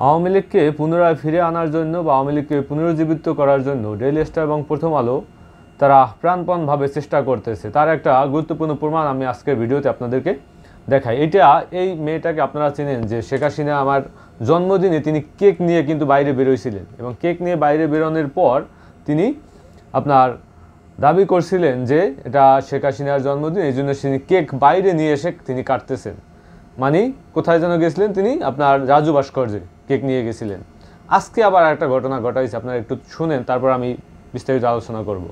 আওয়ামী লীগকে পুনরায় ফিরে আনার জন্য বা আওয়ামী লীগকে পুনরুজ্জীবিত করার জন্য ডেইলি স্টার এবং প্রথম আলো তারা প্রাণপণভাবে চেষ্টা করতেছে। তার একটা গুরুত্বপূর্ণ প্রমাণ আমি আজকের ভিডিওতে আপনাদেরকে দেখাই। এই মেয়েটাকে আপনারা চেনেন যে শেখ হাসিনা আমার জন্মদিনে তিনি কেক নিয়ে কিন্তু বাইরে বেরোইছিলেন এবং কেক নিয়ে বাইরে বেরোনোর পর তিনি আপনার দাবি করছিলেন যে এটা শেখ হাসিনার জন্মদিন, এই জন্য তিনি কেক বাইরে নিয়ে এসে তিনি কাটতেছেন। মানে কোথায় যেন গেছিলেন তিনি, আপনার রাজু ভাস্কর্যে কেক নিয়ে গেছিলেন। আজকে আবার একটা ঘটনা ঘটাইছে, আপনারা একটু শুনেন, তারপর আমি বিস্তারিত আলোচনা করব।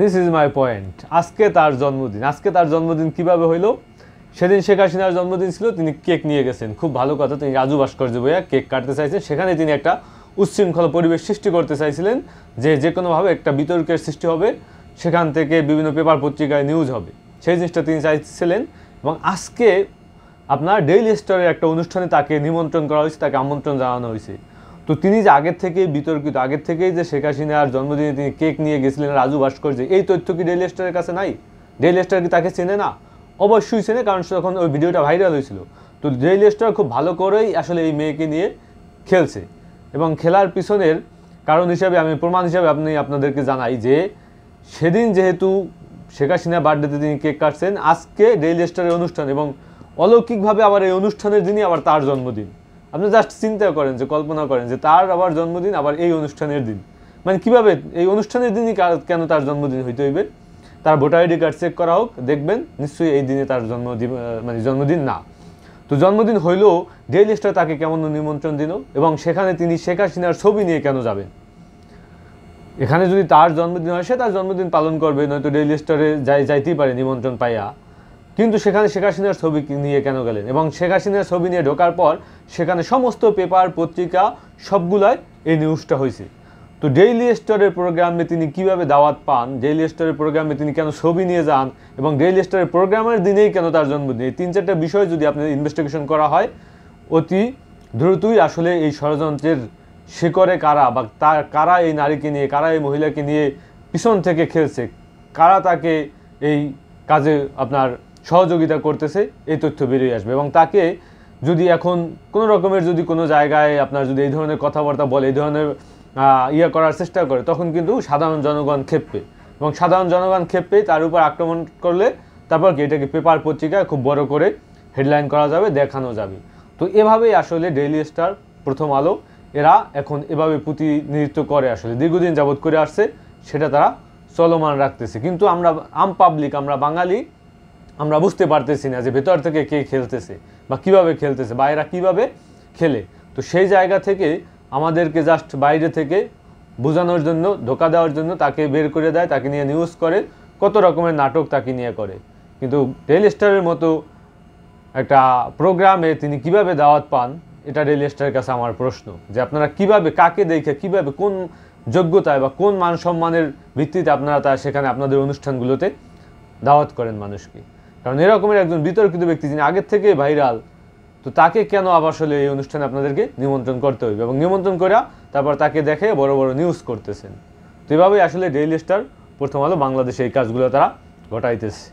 This is my point. আজকে তার জন্মদিন। আজকে তার জন্মদিন কিভাবে হইল? সেদিন শেখ হাসিনার জন্মদিন ছিল, তিনি কেক নিয়ে গেছেন, খুব ভালো কথা। তিনি রাজু ভাস্কর্য বইয়া কেক কাটতে চাইছেন, সেখানে তিনি একটা উচ্ছৃঙ্খল পরিবেশ সৃষ্টি করতে চাইছিলেন, যে কোনোভাবে একটা বিতর্কের সৃষ্টি হবে, সেখান থেকে বিভিন্ন পেপার পত্রিকায় নিউজ হবে, সেই জিনিসটা তিনি চাইছিলেন। এবং আজকে আপনার ডেইলি স্টারের একটা অনুষ্ঠানে তাকে নিমন্ত্রণ করা হয়েছে, তাকে আমন্ত্রণ জানানো হয়েছে। তো তিনি যে আগের থেকেই বিতর্কিত, আগের থেকেই যে শেখ হাসিনার জন্মদিনে তিনি কেক নিয়ে গেছিলেন রাজু ভাস্কর্যে, এই তথ্য কি ডেইলি স্টারের কাছে নাই? ডেইলি স্টার কি তাকে চেনে না? অবশ্যই চেনে, কারণ তখন ওই ভিডিওটা ভাইরাল হয়েছিল। তো ডেইলি স্টার খুব ভালো করেই আসলে এই মেয়েকে নিয়ে খেলছে, এবং খেলার পিছনের কারণ হিসাবে আমি প্রমাণ হিসাবে আপনাদেরকে জানাই যে সেদিন যেহেতু শেখ হাসিনা বার্থডেতে তিনি কেক কাটছেন, আজকে ডেইলি স্টারের অনুষ্ঠান, এবং অলৌকিকভাবে আবার এই অনুষ্ঠানের দিনই আবার তার জন্মদিন। আপনি জাস্ট চিন্তা করেন, যে কল্পনা করেন যে তার আবার জন্মদিন আবার এই অনুষ্ঠানের দিন, মানে কিভাবে এই অনুষ্ঠানের দিনই কেন তার জন্মদিন হইতে হইবে? তার ভোটার আইডি কার্ড চেক করা হোক, দেখবেন নিশ্চয়ই এই দিনে তার জন্মদিন না। তো জন্মদিন হইলেও ডেইলি স্টার তাকে কেমন নিমন্ত্রণ দিল, এবং সেখানে তিনি শেখ হাসিনার ছবি নিয়ে কেন যাবেন? এখানে যদি তার জন্মদিন হয়, সে তার জন্মদিন পালন করবে, নয়তো ডেইলি স্টারে যাইতেই পারে নিমন্ত্রণ পাইয়া, কিন্তু সেখানে শেখ হাসিনার ছবি নিয়ে কেন গেলেন? এবং শেখ হাসিনার ছবি নিয়ে ঢোকার পর সেখানে সমস্ত পেপার পত্রিকা সবগুলাই এই নিউজটা হয়েছে। তো ডেইলি স্টারের প্রোগ্রামে তিনি কিভাবে দাওয়াত পান, ডেইলি স্টারের প্রোগ্রামে তিনি কেন ছবি নিয়ে যান, এবং ডেইলি স্টারের প্রোগ্রামের দিনেই কেন তার জন্মদিন, এই 3-4টা বিষয় যদি আপনাদের ইনভেস্টিগেশন করা হয়, অতি দ্রুতই আসলে এই ষড়যন্ত্রের শিকড়ে কারা, বা কারা এই নারীকে নিয়ে, কারা এই মহিলাকে নিয়ে পিছন থেকে খেলছে, কারা তাকে এই কাজে আপনার সহযোগিতা করতেছে, এই তথ্য বেরিয়ে আসবে। এবং তাকে যদি এখন কোনো রকমের যদি কোনো জায়গায় আপনার যদি এই ধরনের কথাবার্তা বলে, এই ধরনের করার চেষ্টা করে, তখন কিন্তু সাধারণ জনগণ ক্ষেপবে, এবং সাধারণ জনগণ ক্ষেপে তার উপর আক্রমণ করলে তারপর কি এটাকে পেপার পত্রিকায় খুব বড় করে হেডলাইন করা যাবে, দেখানো যাবে। তো এভাবেই আসলে ডেইলি স্টার, প্রথম আলো, এরা এখন এভাবে প্রতিনিধিত্ব করে, আসলে দীর্ঘদিন যাবৎ করে আসছে, সেটা তারা চলমান রাখতেছে। কিন্তু আমরা পাবলিক, আমরা বাঙালি, আমরা বুঝতে পারতেছি না যে ভেতর থেকে কে খেলতেছে বা কিভাবে খেলতেছে, বা এরা কীভাবে খেলে। তো সেই জায়গা থেকে আমাদেরকে জাস্ট বাইরে থেকে বোঝানোর জন্য, ধোকা দেওয়ার জন্য তাকে বের করে দেয়, তাকে নিয়ে নিউজ করে, কত রকমের নাটক তাকে নিয়ে করে। কিন্তু ডেইলি স্টারের মতো একটা প্রোগ্রামে তিনি কিভাবে দাওয়াত পান, এটা ডেইলি স্টারের কাছে আমার প্রশ্ন, যে আপনারা কিভাবে, কাকে দেখে, কিভাবে, কোন যোগ্যতায় বা কোন মান সম্মানের ভিত্তিতে আপনারা সেখানে আপনাদের অনুষ্ঠানগুলোতে দাওয়াত করেন মানুষকে? কারণ এরকমের একজন বিতর্কিত ব্যক্তি যিনি আগের থেকে ভাইরাল, তো তাকে কেন আবার আসলে এই অনুষ্ঠানে আপনাদেরকে নিমন্ত্রণ করতে হইবে, এবং নিমন্ত্রণ করে তারপর তাকে দেখে বড় বড় নিউজ করতেছেন? তো এভাবেই আসলে ডেইলি স্টার, প্রথম আলো বাংলাদেশে এই কাজগুলো তারা ঘটাইতেছে।